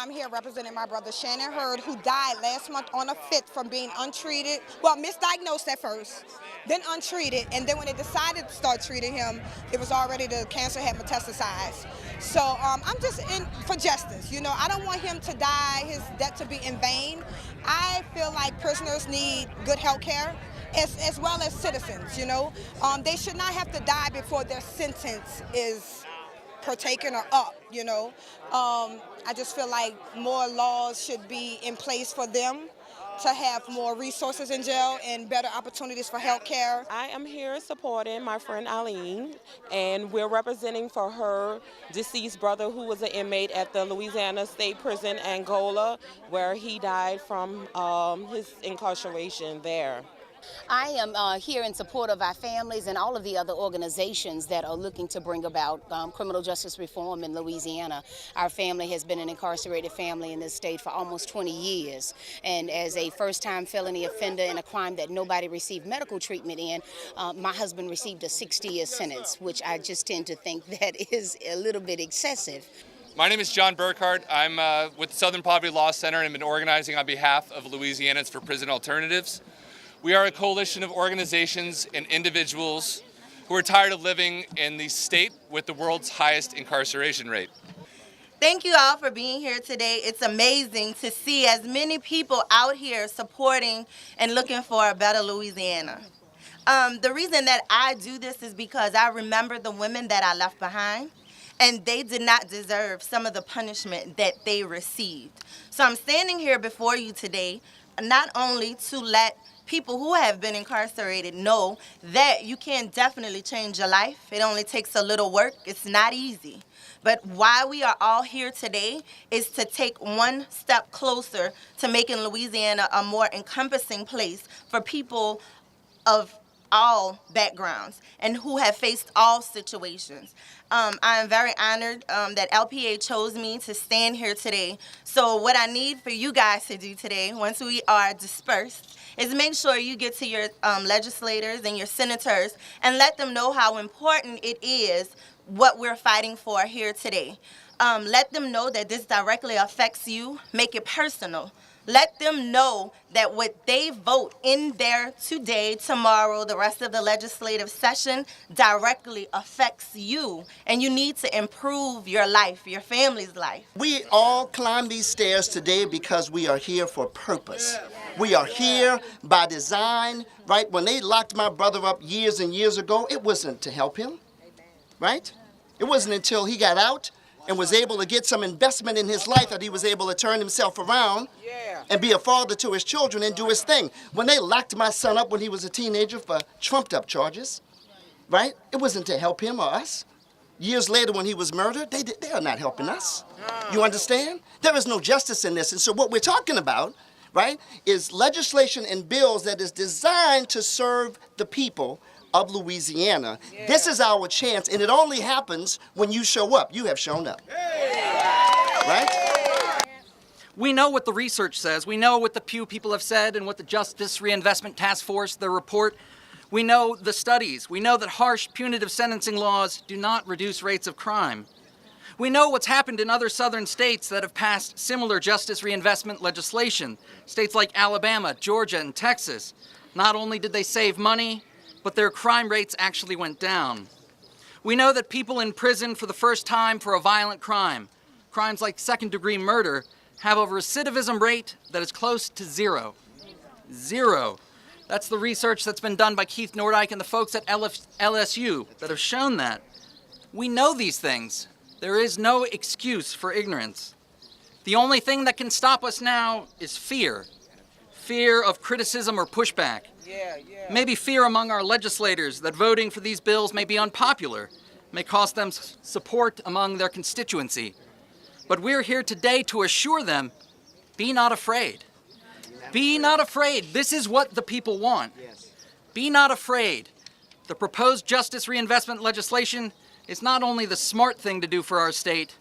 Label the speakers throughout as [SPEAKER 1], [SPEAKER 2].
[SPEAKER 1] I'm here representing my brother Shannon Hurd, who died last month on a 5th from being untreated. Well, misdiagnosed at first, then untreated, and then when they decided to start treating him, it was already the cancer had metastasized. So I'm just in for justice. You know, I don't want him to die, his death to be in vain. I feel like prisoners need good health care. As well as citizens, you know. They should not have to die before their sentence is partaken or up, you know. I just feel like more laws should be in place for them to have more resources in jail and better opportunities for health care.
[SPEAKER 2] I am here supporting my friend Eileen, and we're representing for her deceased brother who was an inmate at the Louisiana State Prison, Angola, where he died from his incarceration there.
[SPEAKER 3] I am here in support of our families and all of the other organizations that are looking to bring about criminal justice reform in Louisiana. Our family has been an incarcerated family in this state for almost 20 years. And as a first-time felony offender in a crime that nobody received medical treatment in, my husband received a 60-year sentence, which I just tend to think that is a little bit excessive.
[SPEAKER 4] My name is John BURKHART. I'm with the Southern Poverty Law Center and have been organizing on behalf of Louisianans for Prison Alternatives. We are a coalition of organizations and individuals who are tired of living in the state with the world's highest incarceration rate.
[SPEAKER 5] Thank you all for being here today. It's amazing to see as many people out here supporting and looking for a better Louisiana. The reason that I do this is because I remember the women that I left behind, and they did not deserve some of the punishment that they received. So I'm standing here before you today not only to let people who have been incarcerated know that you can definitely change your life. It only takes a little work. It's not easy. But why we are all here today is to take one step closer to making Louisiana a more encompassing place for people of all backgrounds and who have faced all situations. I am very honored that LPA chose me to stand here today. So what I need for you guys to do today, once we are dispersed, is make sure you get to your legislators and your senators and let them know how important it is what we're fighting for here today. Let them know that this directly affects you. Make it personal. Let them know that what they vote in there today, tomorrow, the rest of the legislative session directly affects you. And you need to improve your life, your family's life.
[SPEAKER 6] We all climb these stairs today because we are here for purpose. We are here by design, right? When they locked my brother up years and years ago, it wasn't to help him, right? It wasn't until he got out and was able to get some investment in his life that he was able to turn himself around and be a father to his children and do his thing. When they locked my son up when he was a teenager for trumped up charges, right? It wasn't to help him or us. Years later when he was murdered, they are not helping us. You understand? There is no justice in this. And so what we're talking about, right, is legislation and bills that is designed to serve the people of Louisiana. This is our chance, and it only happens when you show up. You have shown up. Right?
[SPEAKER 7] We know what the research says. We know what the Pew people have said and what the Justice Reinvestment Task Force, the report. We know the studies. We know that harsh punitive sentencing laws do not reduce rates of crime. We know what's happened in other southern states that have passed similar justice reinvestment legislation. States like Alabama, Georgia, and Texas. Not only did they save money, but their crime rates actually went down. We know that people in prison for the first time for a violent crime, crimes like second-degree murder, have a recidivism rate that is close to zero. Zero. That's the research that's been done by Keith Nordyke and the folks at LSU that have shown that. We know these things. There is no excuse for ignorance. The only thing that can stop us now is fear. Fear of criticism or pushback. Maybe fear among our legislators that voting for these bills may be unpopular, may cost them support among their constituency. But we're here today to assure them, be not afraid. Be not afraid. This is what the people want. Be not afraid. The proposed justice reinvestment legislation is not only the smart thing to do for our state,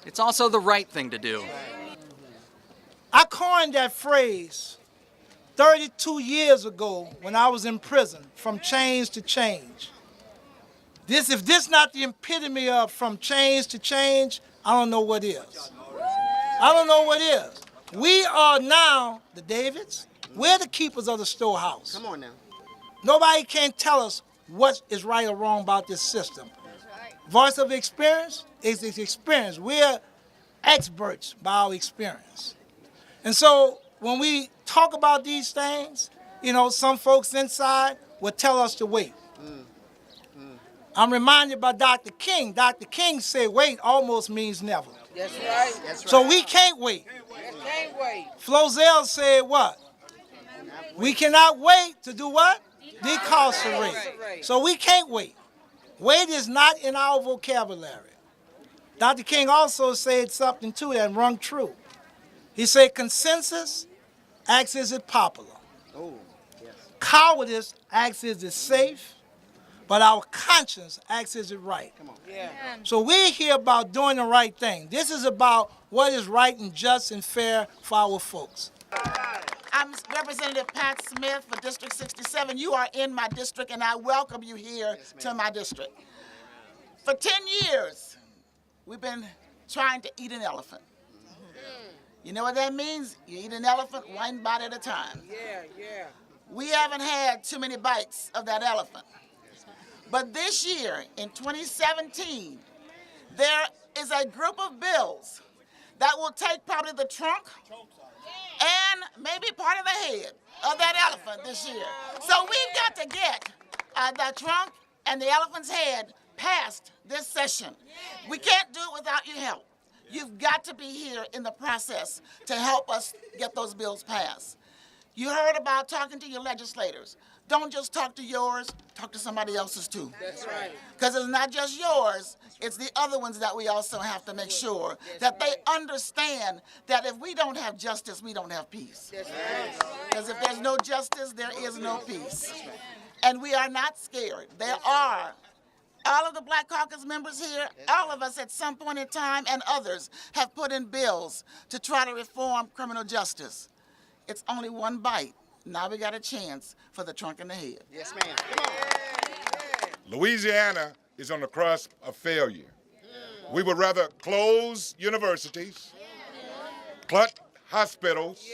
[SPEAKER 7] it's also the right thing to do.
[SPEAKER 8] I coined that phrase 32 years ago when I was in prison, from change to change. If this not the epitome of from change to change, I don't know what is. I don't know what is. We are now the Davids. We're the keepers of the storehouse.
[SPEAKER 6] Come on now.
[SPEAKER 8] Nobody can tell us what is right or wrong about this system. Voice of experience is experience. We're experts by our experience. And so when we talk about these things, you know, some folks inside will tell us to wait. I'm reminded by Dr. King. Dr. King said wait almost means never.
[SPEAKER 9] That's right. That's right.
[SPEAKER 8] So we can't wait.
[SPEAKER 9] Can't wait.
[SPEAKER 8] Flozell said what? We cannot wait to do what? Decarcerate. So we can't wait. Wait is not in our vocabulary. Dr. King also said something too that rung true. He said consensus acts as it popular.
[SPEAKER 6] Oh, yes.
[SPEAKER 8] Cowardice acts as it safe, but our conscience acts as it right.
[SPEAKER 6] Come on.
[SPEAKER 9] Yeah.
[SPEAKER 8] So we're here about doing the right thing. This is about what is right and just and fair for our folks.
[SPEAKER 10] I'm Representative Pat Smith for District 67. You are in my district, and I welcome you here to my district. For 10 years, we've been trying to eat an elephant. You know what that means? You eat an elephant one bite at a time.
[SPEAKER 9] Yeah.
[SPEAKER 10] We haven't had too many bites of that elephant. But this year, in 2017, there is a group of bills that will take probably the trunk and maybe part of the head of that elephant this year. So we've got to get the trunk and the elephant's head passed this session. We can't do it without your help. You've got to be here in the process to help us get those bills passed. You heard about talking to your legislators. Don't just talk to yours, talk to somebody else's too.
[SPEAKER 9] That's right.
[SPEAKER 10] Because it's not just yours, it's the other ones that we also have to make sure that they understand that if we don't have justice, we don't have peace.
[SPEAKER 9] That's right.
[SPEAKER 10] Because if there's no justice, there is no peace. And we are not scared. There are. All of the Black Caucus members here, all of us at some point in time and others have put in bills to try to reform criminal justice. It's only one bite. Now we got a chance for the trunk and the head.
[SPEAKER 6] Yes, ma'am. Come on.
[SPEAKER 11] Louisiana is on the cusp of failure. We would rather close universities, cut hospitals,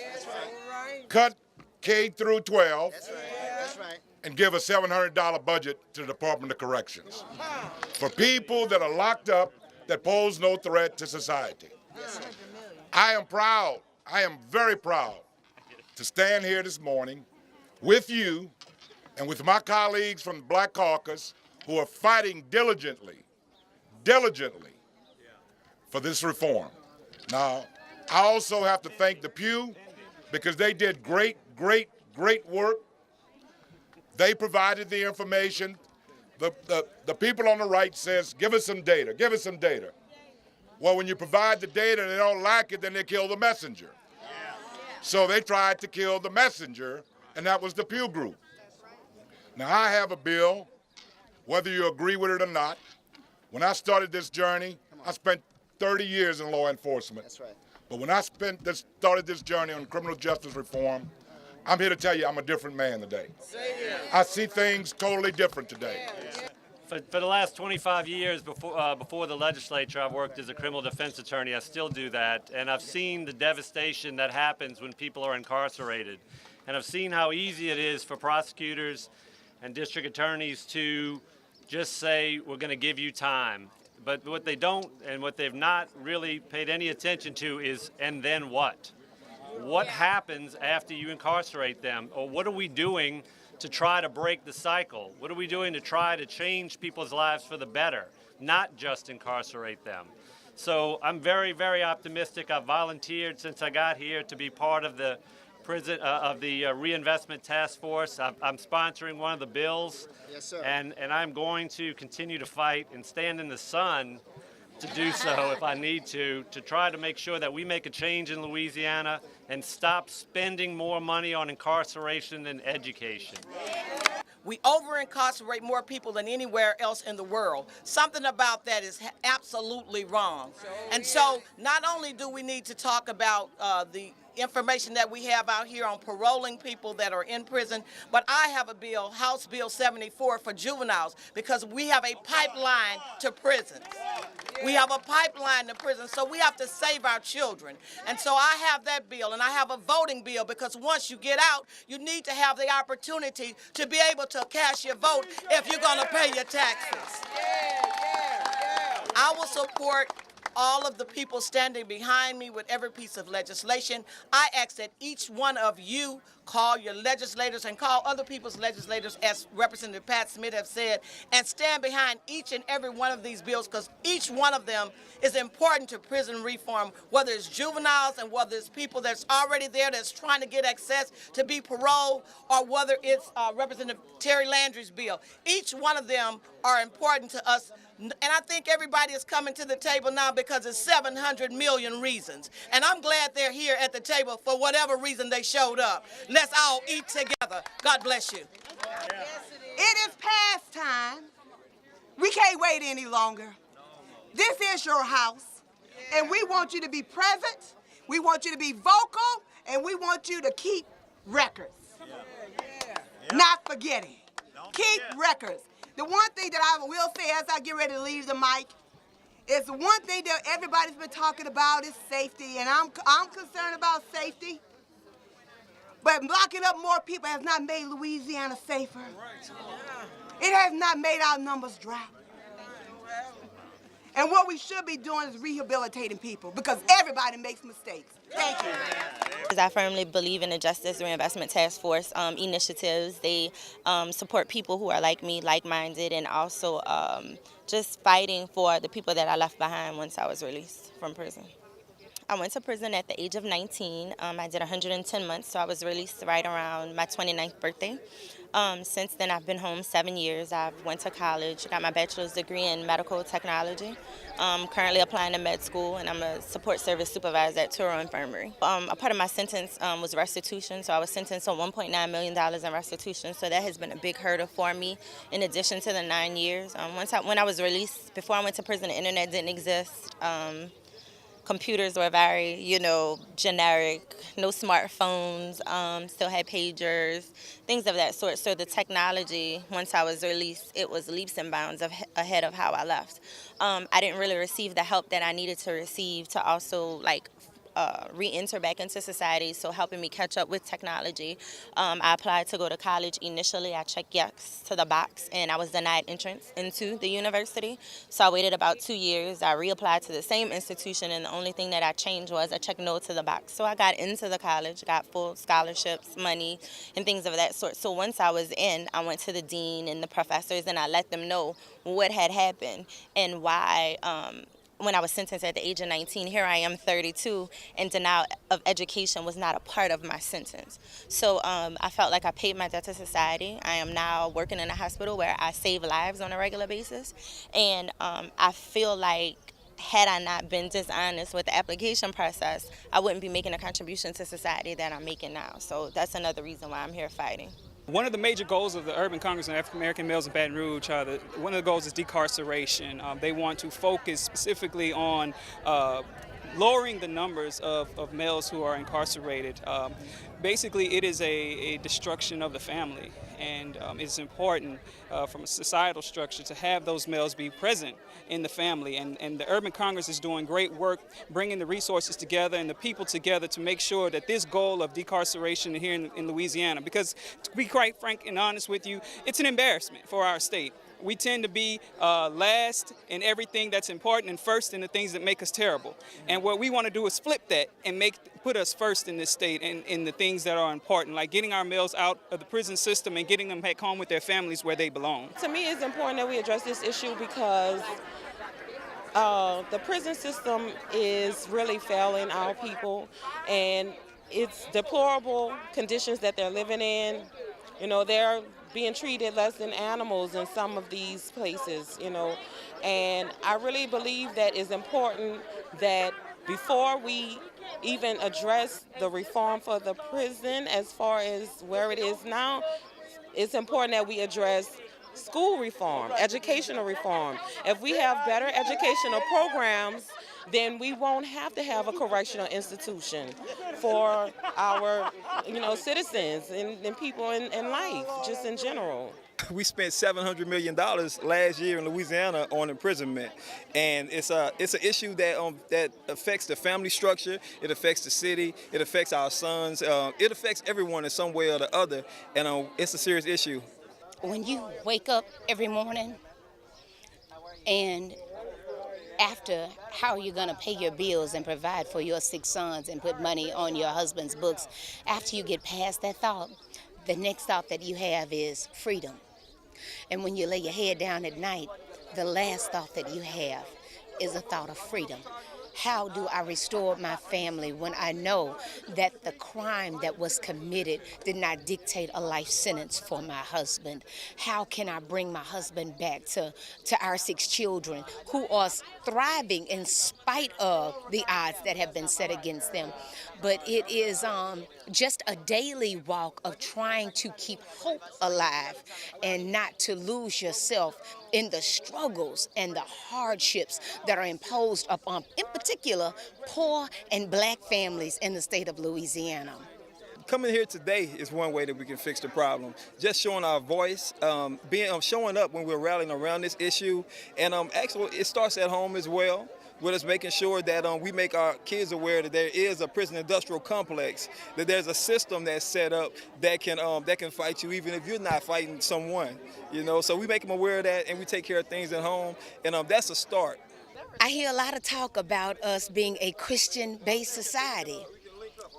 [SPEAKER 11] cut K through 12,
[SPEAKER 6] That's right.
[SPEAKER 11] and give a $700 budget to the Department of Corrections for people that are locked up that pose no threat to society. I am proud, I am very proud to stand here this morning with you and with my colleagues from the Black Caucus who are fighting diligently for this reform. Now, I also have to thank the Pew because they did great work. They provided the information. The people on the right says, give us some data, give us some data. Well, when you provide the data and they don't like it, then they kill the messenger. So they tried to kill the messenger, and that was the Pew Group. Now, I have a bill, whether you agree with it or not. When I started this journey, I spent 30 years in law enforcement.
[SPEAKER 6] That's right.
[SPEAKER 11] But when I started this journey on criminal justice reform, I'm here to tell you I'm a different man today. I see things totally different today.
[SPEAKER 12] For the last 25 years before the legislature, I've worked as a criminal defense attorney. I still do that. And I've seen the devastation that happens when people are incarcerated. And I've seen how easy it is for prosecutors and district attorneys to just say, we're going to give you time. But what they don't and what they've not really paid any attention to is, and then what? What happens after you incarcerate them? Or what are we doing to try to break the cycle? What are we doing to try to change people's lives for the better, not just incarcerate them? So I'm very, very optimistic. I've volunteered since I got here to be part of the reinvestment task force. I'm sponsoring one of the bills.
[SPEAKER 6] Yes, sir.
[SPEAKER 12] And I'm going to continue to fight and stand in the sun to do so if I need to try to make sure that we make a change in Louisiana and stop spending more money on incarceration and education.
[SPEAKER 9] We over-incarcerate more people than anywhere else in the world. Something about that is absolutely wrong. And so not only do we need to talk about the information that we have out here on paroling people that are in prison, but I have a bill, House Bill 74, for juveniles, because we have a pipeline to prisons. We have a pipeline to prison, so we have to save our children. And so I have that bill, and I have a voting bill, because once you get out, you need to have the opportunity to be able to cast your vote if you're going to pay your taxes. I will support all of the people standing behind me with every piece of legislation. I ask that each one of you call your legislators and call other people's legislators, as Representative Pat Smith has said, and stand behind each and every one of these bills, because each one of them is important to prison reform, whether it's juveniles and whether it's people that's already there that's trying to get access to be paroled, or whether it's Representative Terry Landry's bill. Each one of them are important to us. And I think everybody is coming to the table now because it's 700 million reasons. And I'm glad they're here at the table for whatever reason they showed up. Let's all eat together. God bless you.
[SPEAKER 13] It is past time. We can't wait any longer. This is your house, and we want you to be present, we want you to be vocal, and we want you to keep records. Not forgetting. Keep records. The one thing that I will say as I get ready to leave the mic is the one thing that everybody's been talking about is safety, and I'm concerned about safety. But locking up more people has not made Louisiana safer. It has not made our numbers drop. And what we should be doing is rehabilitating people, because everybody makes mistakes. Thank you.
[SPEAKER 14] I firmly believe in the Justice Reinvestment Task Force initiatives. They support people who are like me, like-minded, and also just fighting for the people that I left behind once I was released from prison. I went to prison at the age of 19. I did 110 months, so I was released right around my 29th birthday. Since then, I've been home 7 years. I went to college, got my bachelor's degree in medical technology. Currently applying to med school, and I'm a support service supervisor at Turo Infirmary. A part of my sentence was restitution, so I was sentenced on $1.9 million in restitution, so that has been a big hurdle for me in addition to the 9 years. When I was released, before I went to prison, the internet didn't exist. Computers were very, generic, no smartphones, still had pagers, things of that sort. So the technology, once I was released, it was leaps and bounds ahead of how I left. I didn't really receive the help that I needed to receive to also, re-enter back into society, so helping me catch up with technology. I applied to go to college initially. I checked yes to the box, and I was denied entrance into the university. So I waited about 2 years. I reapplied to the same institution, and the only thing that I changed was I checked no to the box. So I got into the college, got full scholarships, money, and things of that sort. So once I was in, I went to the dean and the professors, and I let them know what had happened and why when I was sentenced at the age of 19, here I am 32, and denial of education was not a part of my sentence. So I felt like I paid my debt to society. I am now working in a hospital where I save lives on a regular basis, and I feel like had I not been dishonest with the application process, I wouldn't be making a contribution to society that I'm making now. So that's another reason why I'm here fighting.
[SPEAKER 15] One of the major goals of the Urban Congress of African American Males in Baton Rouge, one of the goals is decarceration. They want to focus specifically on lowering the numbers of males who are incarcerated. Basically, it is a destruction of the family, and it's important from a societal structure to have those males be present in the family. And the Urban Congress is doing great work, bringing the resources together and the people together to make sure that this goal of decarceration here in Louisiana, because to be quite frank and honest with you, it's an embarrassment for our state. We tend to be last in everything that's important and first in the things that make us terrible. And what we want to do is flip that and put us first in this state and in the things that are important, like getting our males out of the prison system and getting them back home with their families where they belong.
[SPEAKER 2] To me, it's important that we address this issue because the prison system is really failing our people, and it's deplorable conditions that they're living in. They're being treated less than animals in some of these places, and I really believe that it's important that before we even address the reform for the prison as far as where it is now, it's important that we address school reform, educational reform. If we have better educational programs, then we won't have to have a correctional institution for our, citizens and people in life, just in general.
[SPEAKER 16] we spent $700 million last year in Louisiana on imprisonment, and it's an issue that that affects the family structure. It affects the city. It affects our sons. It affects everyone in some way or the other, and it's a serious issue.
[SPEAKER 3] When you wake up every morning and after, how are you going to pay your bills and provide for your 6 sons and put money on your husband's books? After you get past that thought, the next thought that you have is freedom. And when you lay your head down at night, the last thought that you have is a thought of freedom. How do I restore my family when I know that the crime that was committed did not dictate a life sentence for my husband? How can I bring my husband back to our 6 children who are thriving in spite of the odds that have been set against them? But it is just a daily walk of trying to keep hope alive and not to lose yourself in the struggles and the hardships that are imposed upon, in particular, poor and black families in the state of Louisiana.
[SPEAKER 16] Coming here today is one way that we can fix the problem. Just showing our voice, showing up when we're rallying around this issue, and actually it starts at home as well. With us making sure that we make our kids aware that there is a prison industrial complex, that there's a system that's set up that can fight you even if you're not fighting someone, you know. So we make them aware of that, and we take care of things at home, and that's a start.
[SPEAKER 3] I hear a lot of talk about us being a Christian-based society.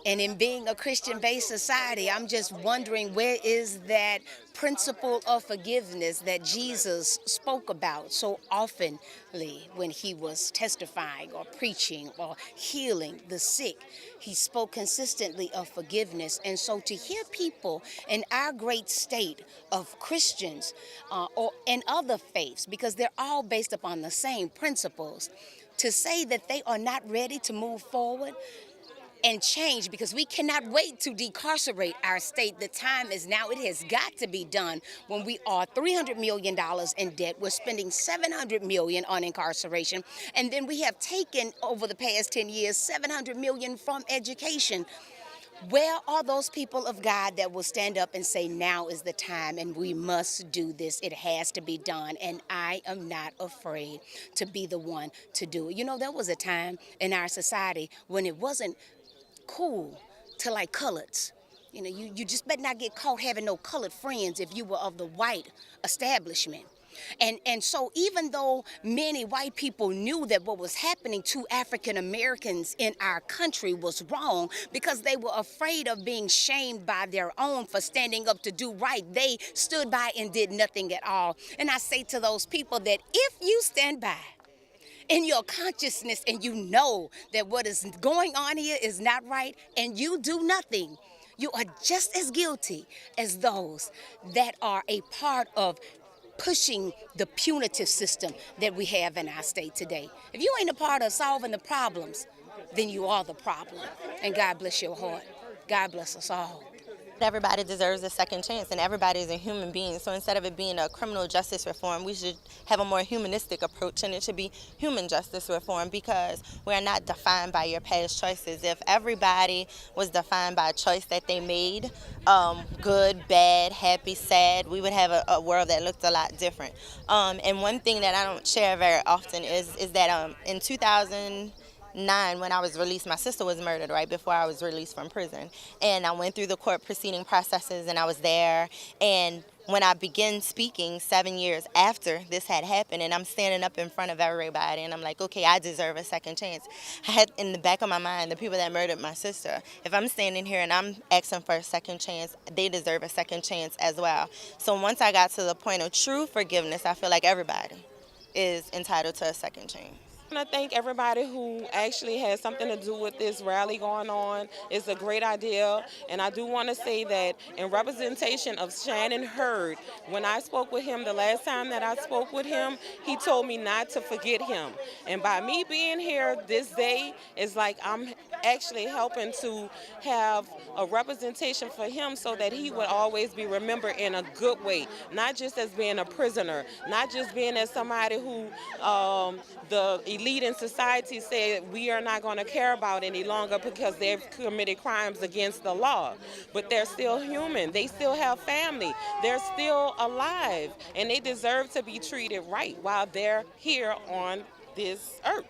[SPEAKER 3] And in being a Christian-based society, I'm just wondering, where is that principle of forgiveness that Jesus spoke about so oftenly when he was testifying or preaching or healing the sick? He spoke consistently of forgiveness. And so to hear people in our great state of Christians or in other faiths, because they're all based upon the same principles, to say that they are not ready to move forward and change, because we cannot wait to decarcerate our state. The time is now. It has got to be done. When we are $300 million in debt, we're spending $700 million on incarceration, and then we have taken over the past 10 years $700 million from education. Where are those people of God that will stand up and say, now is the time and we must do this? It has to be done, and I am not afraid to be the one to do it. You know, there was a time in our society when it wasn't cool to like coloreds. You know, you just better not get caught having no colored friends if you were of the white establishment. And so even though many white people knew that what was happening to African Americans in our country was wrong, because they were afraid of being shamed by their own for standing up to do right, they stood by and did nothing at all. And I say to those people that if you stand by in your consciousness and you know that what is going on here is not right and you do nothing, you are just as guilty as those that are a part of pushing the punitive system that we have in our state today. If you ain't a part of solving the problems, then you are the problem. And God bless your heart. God bless us all.
[SPEAKER 14] Everybody deserves a second chance, and everybody is a human being. So instead of it being a criminal justice reform, we should have a more humanistic approach, and it should be human justice reform, because we're not defined by your past choices. If everybody was defined by a choice that they made, good, bad, happy, sad, we would have a world that looked a lot different. And one thing that I don't share very often is that in 2009, when I was released, my sister was murdered right before I was released from prison. And I went through the court proceeding processes, and I was there. And when I began speaking 7 years after this had happened, and I'm standing up in front of everybody, and I'm like, okay, I deserve a second chance. I had in the back of my mind the people that murdered my sister. If I'm standing here and I'm asking for a second chance, they deserve a second chance as well. So once I got to the point of true forgiveness, I feel like everybody is entitled to a second chance.
[SPEAKER 2] I want to thank everybody who actually has something to do with this rally going on. It's a great idea, and I do want to say that in representation of Shannon Hurd, when I spoke with him the last time that I spoke with him, he told me not to forget him. And by me being here this day, it's like I'm actually helping to have a representation for him so that he would always be remembered in a good way, not just as being a prisoner, not just being as somebody who the elite in society said we are not going to care about any longer because they've committed crimes against the law. But they're still human. They still have family. They're still alive, and they deserve to be treated right while they're here on this earth.